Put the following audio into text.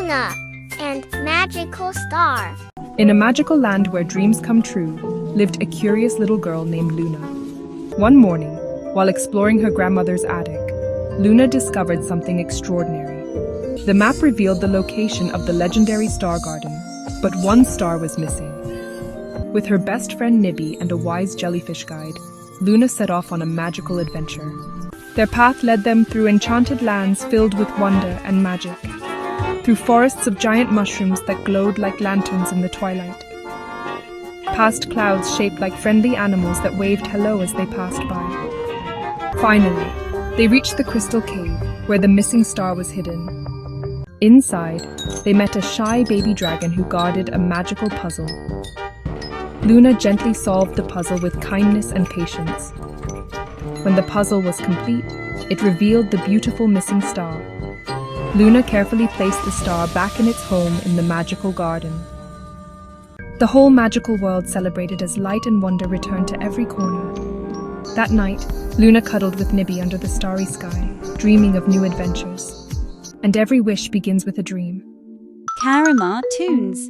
Luna and Magical Star. In a magical land where dreams come true, lived a curious little girl named Luna. One morning, while exploring her grandmother's attic, Luna discovered something extraordinary. The map revealed the location of the legendary star garden, but one star was missing. With her best friend Nibby and a wise jellyfish guide, Luna set off on a magical adventure. Their path led them through enchanted lands filled with wonder and magic, through forests of giant mushrooms that glowed like lanterns in the twilight, past clouds shaped like friendly animals that waved hello as they passed by. Finally, they reached the crystal cave where the missing star was hidden. Inside, they met a shy baby dragon who guarded a magical puzzle. Luna gently solved the puzzle with kindness and patience. When the puzzle was complete, it revealed the beautiful missing star. Luna carefully placed the star back in its home in the magical garden. The whole magical world celebrated as light and wonder returned to every corner. That night, Luna cuddled with Nibby under the starry sky, dreaming of new adventures. And every wish begins with a dream. Carimaa Tunes.